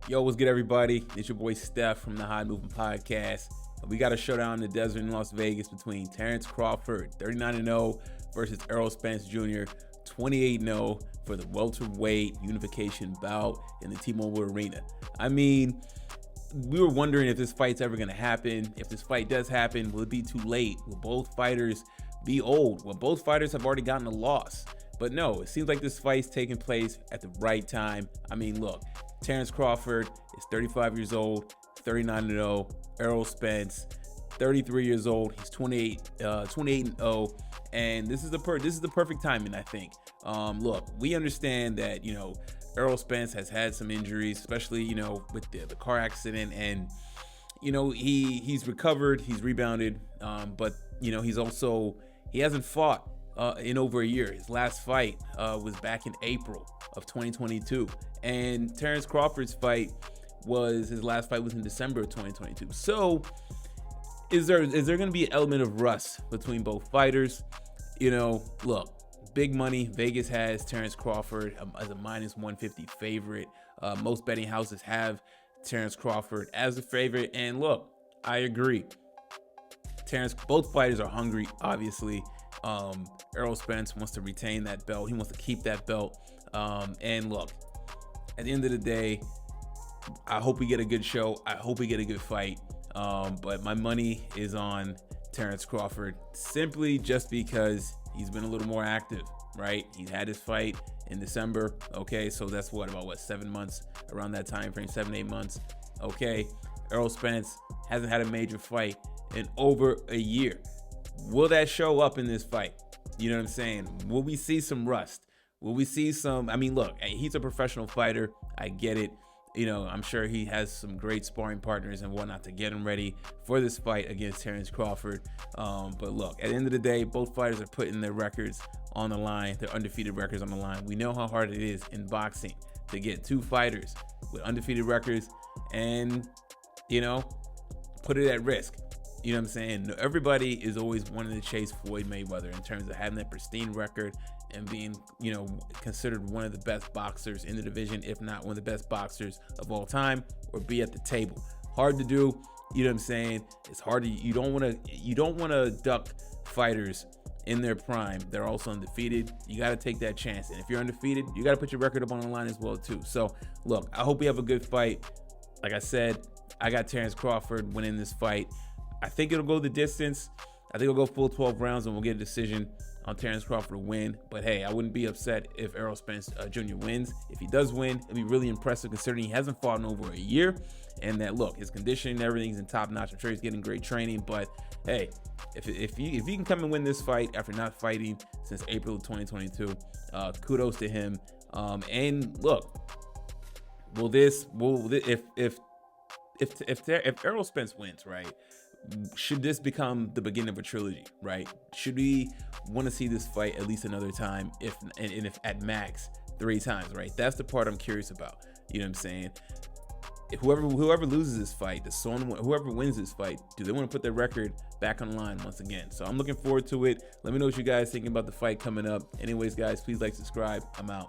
Yo, what's good, everybody? It's your boy Steph from the High Moving Podcast. We got a showdown in the desert in Las Vegas between Terence Crawford, 39-0, versus Errol Spence Jr., 28-0, for the welterweight unification bout in the T-Mobile Arena. I mean, we were wondering if this fight's ever going to happen. If this fight does happen, will it be too late? Will both fighters be old? Will both fighters have already gotten a loss? But no, it seems like this fight's taking place at the right time. I mean, look, Terence Crawford is 35 years old, 39-0. Errol Spence, 33 years old. He's 28-0. And this is the perfect timing, I think. Look, we understand that, Errol Spence has had some injuries, especially, with the car accident, and, he's recovered, he's rebounded, but, he hasn't fought in over a year. His last fight was back in April of 2022, and Terence Crawford's last fight was in December of 2022. So is there going to be an element of rust between both fighters? Look, big money. Vegas has Terence Crawford as a minus 150 favorite. Most betting houses have Terence Crawford as a favorite. And look, I agree. Both fighters are hungry, obviously. Errol Spence wants to retain that belt. He wants to keep that belt. And look, at the end of the day, I hope we get a good show. I hope we get a good fight. But my money is on Terence Crawford, simply just because he's been a little more active, right? He had his fight in December. Okay, so that's about 7 months, around that time frame, 7-8 months. Okay, Errol Spence hasn't had a major fight in over a year. Will that show up in this fight? You know what I'm saying? Will we see some rust? Will we see some? I mean, look, he's a professional fighter. I get it. I'm sure he has some great sparring partners and whatnot to get him ready for this fight against Terence Crawford. But look, at the end of the day, both fighters are putting their records on the line, their undefeated records on the line. We know how hard it is in boxing to get two fighters with undefeated records and, put it at risk. You know what I'm saying? Everybody is always wanting to chase Floyd Mayweather in terms of having that pristine record and being, considered one of the best boxers in the division, if not one of the best boxers of all time, or be at the table. Hard to do. You know what I'm saying? It's hard to. You don't want to duck fighters in their prime. They're also undefeated. You got to take that chance. And if you're undefeated, you got to put your record up on the line as well too. So look, I hope we have a good fight. Like I said, I got Terence Crawford winning this fight. I think it'll go the distance. I think it'll go full 12 rounds and we'll get a decision on Terence Crawford to win. But hey, I wouldn't be upset if Errol Spence Jr. wins. If he does win, it'd be really impressive considering he hasn't fought in over a year. And that, look, his conditioning and everything's in top notch. I'm sure he's getting great training. But hey, if he can come and win this fight after not fighting since April of 2022, kudos to him. And look, if Errol Spence wins, right? Should this become the beginning of a trilogy, right? Should we want to see this fight at least another time, if at max 3 times, right? That's the part I'm curious about. You know what I'm saying? If whoever loses this fight, whoever wins this fight, do they want to put their record back on the line once again? So I'm looking forward to it. Let me know what you guys thinking about the fight coming up. Anyways, guys, please like, subscribe. I'm out.